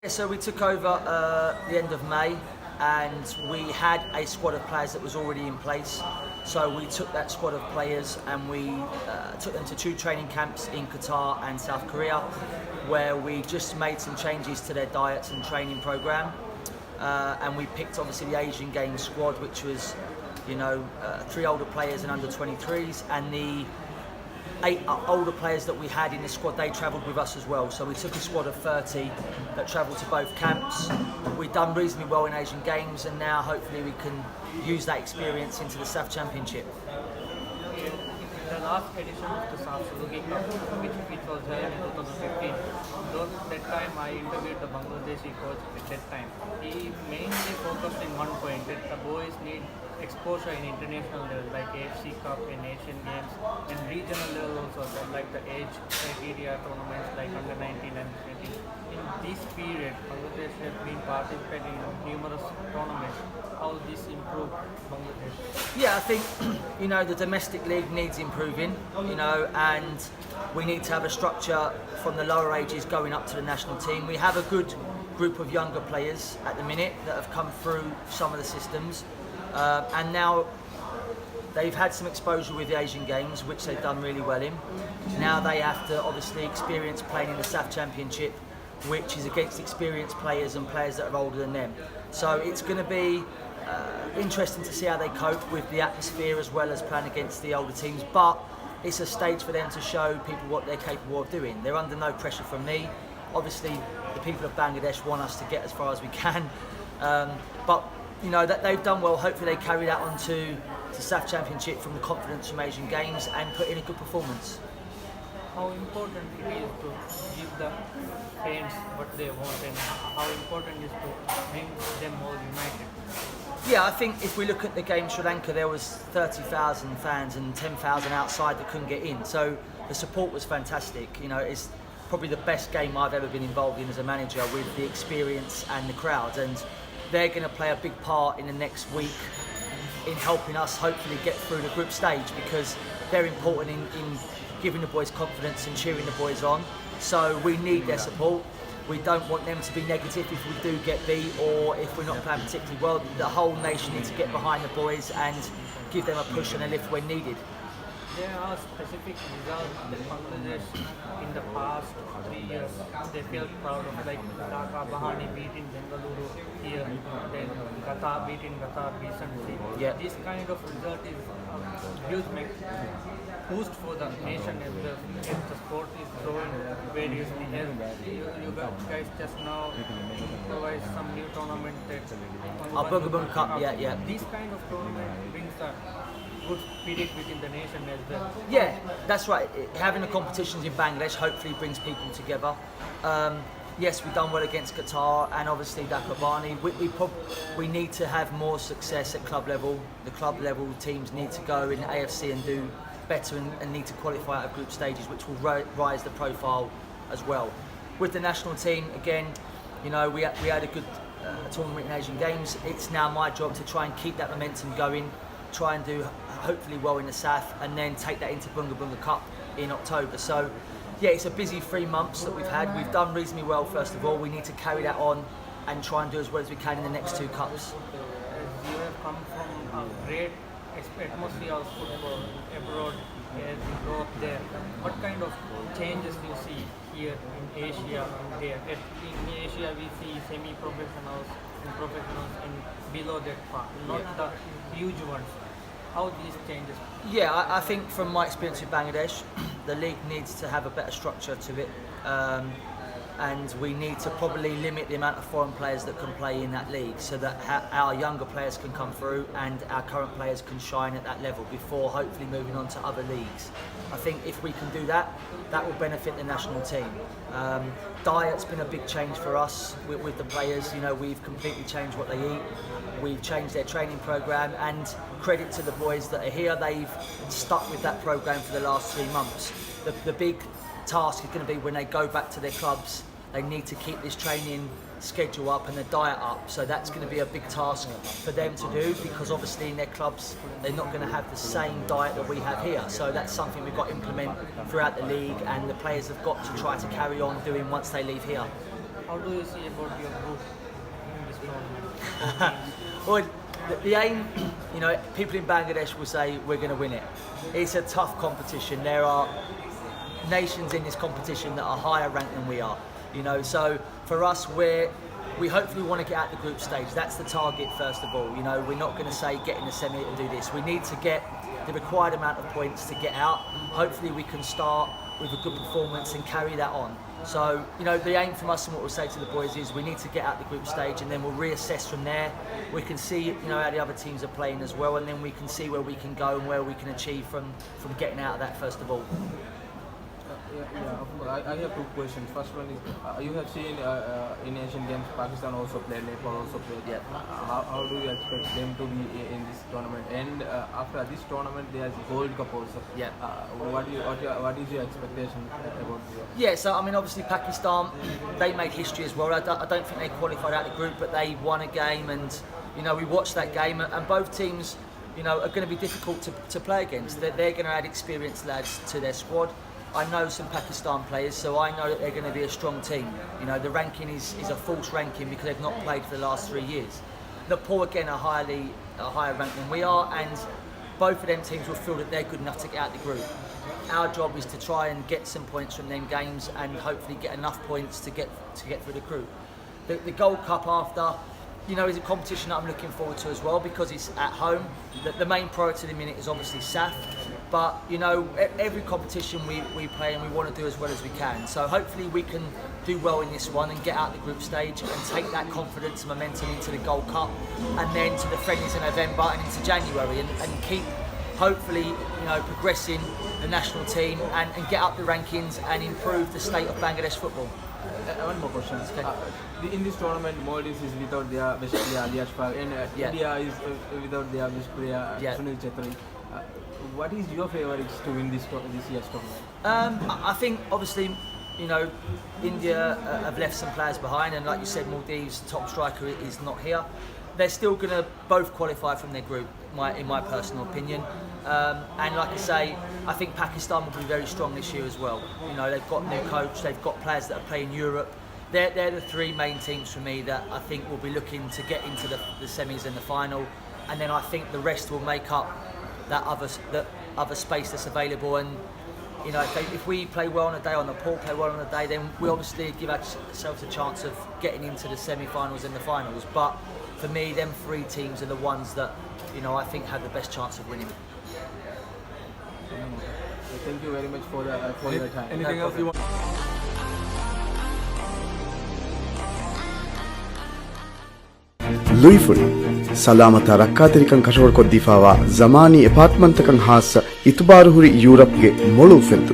So we took over the end of May, and we had a squad of players that was already in place. So we took that squad of players and we took them to 2 training camps in Qatar and South Korea, where we just made some changes to their diets and training program. And we picked obviously the Asian Games squad, which was 3 older players and under 23s, and the 8 older players that we had in the squad, they travelled with us as well. So we took a squad of 30 that travelled to both camps. We've done reasonably well in Asian Games, and now hopefully we can use that experience into the SAFF Championship. The last edition of the SAFF Suzuki Cup, which was held in 2015, though that time I interviewed the Bangladeshi coach at that time. He mainly focused in one point, that the boys need exposure in international level like AFC Cup and Asian Games, and regional level also, like the age criteria tournaments like under 19 and 20. In this period, Bangladesh has been participating in numerous tournaments. How this improved Bangladesh? Yeah, I think the domestic league needs improving, and we need to have a structure from the lower ages going up to the national team. We have a good group of younger players at the minute that have come through some of the systems. And now they've had some exposure with the Asian Games, which they've done really well in. Now they have to obviously experience playing in the SAFF Championship, which is against experienced players and players that are older than them. So it's going to be interesting to see how they cope with the atmosphere as well as playing against the older teams. But it's a stage for them to show people what they're capable of doing. They're under no pressure from me. Obviously, the people of Bangladesh want us to get as far as we can. But that they've done well. Hopefully they carry that on to SAFF Championship from the confidence from Asian Games and put in a good performance. How important it is to give the fans what they want, and how important it is to bring them all united? Yeah, I think if we look at the game Sri Lanka, there was 30,000 fans and 10,000 outside that couldn't get in. So the support was fantastic. It's probably the best game I've ever been involved in as a manager, with the experience and the crowd. And they're going to play a big part in the next week in helping us hopefully get through the group stage, because they're important in giving the boys confidence and cheering the boys on. So we need their support. We don't want them to be negative if we do get beat or if we're not playing particularly well. The whole nation needs to get behind the boys and give them a push and a lift when needed. There are specific results that Bangladesh in the past 3 years they felt proud of, like Dhaka Bahani beating Bengaluru here, then Qatar beating Qatar recently. Yeah. This kind of result is a huge boost for the nation as well. If the sport is growing variously, as you guys just now provide some new tournament that Our Bunga Cup, yeah. This kind of tournament brings a good spirit within the nation as well. Yeah, that's right. Having the competitions in Bangladesh hopefully brings people together. Yes, we've done well against Qatar and obviously Dhaka Bahani. We need to have more success at club level. The club level teams need to go in AFC and do better and need to qualify out of group stages, which will rise the profile as well. With the national team, again, we had a good tournament in Asian Games. It's now my job to try and keep that momentum going, try and do hopefully well in the SAFF, and then take that into Bunga Cup in October. So yeah, it's a busy 3 months that we've had. We've done reasonably well first of all. We need to carry that on and try and do as well as we can in the next 2 cups. You have come from a great atmosphere of football abroad as you grow up there. What kind of changes do you see here in Asia and there? In Asia we see semi-professionals and professionals in below that part, not the huge ones. How these changes? Yeah, I think from my experience with Bangladesh, the league needs to have a better structure to it, and we need to probably limit the amount of foreign players that can play in that league, so that our younger players can come through and our current players can shine at that level before hopefully moving on to other leagues. I think if we can do that, that will benefit the national team. Diet's been a big change for us with the players. We've completely changed what they eat. We've changed their training program, and credit to the boys that are here. They've stuck with that program for the last 3 months. The big task is going to be when they go back to their clubs, they need to keep this training schedule up and the diet up. So that's going to be a big task for them to do, because obviously in their clubs they're not going to have the same diet that we have here. So that's something we've got to implement throughout the league, and the players have got to try to carry on doing once they leave here. How do you see about your group in this tournament? Well, the aim, you know, people in Bangladesh will say we're going to win it. It's a tough competition. There are nations in this competition that are higher ranked than we are. You know, so for us, we hopefully want to get out the group stage. That's the target first of all. You know, we're not going to say get in the semi and do this. We need to get the required amount of points to get out. Hopefully we can start with a good performance and carry that on. So, you know, the aim from us and what we'll say to the boys is we need to get out the group stage and then we'll reassess from there. We can see, you know, how the other teams are playing as well, and then we can see where we can go and where we can achieve from getting out of that first of all. Of course. I have two questions. First one is, you have seen in Asian Games, Pakistan also played, Nepal also played. Yeah. How do you expect them to be in this tournament? And after this tournament, there's Gold Cup also. Yeah. What is your expectation about this? Yeah, so I mean, obviously Pakistan, they made history as well. I don't think they qualified out of the group, but they won a game, and you know, we watched that game, and both teams, you know, are going to be difficult to play against. They're going to add experienced lads to their squad. I know some Pakistan players, so I know that they're going to be a strong team. You know, the ranking is a false ranking because they've not played for the last 3 years. Nepal again are higher ranked than we are, and both of them teams will feel that they're good enough to get out the group. Our job is to try and get some points from them games and hopefully get enough points to get through the group. The Gold Cup after, you know, is a competition that I'm looking forward to as well because it's at home. The main priority at the minute is obviously SAFF. But, you know, every competition we play and we want to do as well as we can. So hopefully we can do well in this one and get out the group stage and take that confidence and momentum into the Gold Cup and then to the friendlies in November and into January and keep, hopefully, you know, progressing the national team and get up the rankings and improve the state of Bangladesh football. One more question. In this tournament, Maldives is without their best player Ali Ashfaq, and India is without their best player Sunil Chetri. What is your favourites to win this year's tournament? I think obviously, you know, India have left some players behind, and like you said, Maldives' top striker is not here. They're still going to both qualify from their group, in my personal opinion. And like I say, I think Pakistan will be very strong this year as well. You know, they've got a new coach, they've got players that are playing Europe. They're the three main teams for me that I think will be looking to get into the semis and the final. And then I think the rest will make up that other space that's available. And you know, if we play well on a day, or Nepal play well on a day, then we obviously give ourselves a chance of getting into the semi-finals and the finals. But for me, them three teams are the ones that, you know, I think have the best chance of winning. Thank you very much for your time. Anything else you want? Luiful Salamata Rakatirikan Kashor Kodifawa Zamani apartment kan hasa itubaru huri Europe ge molu feltu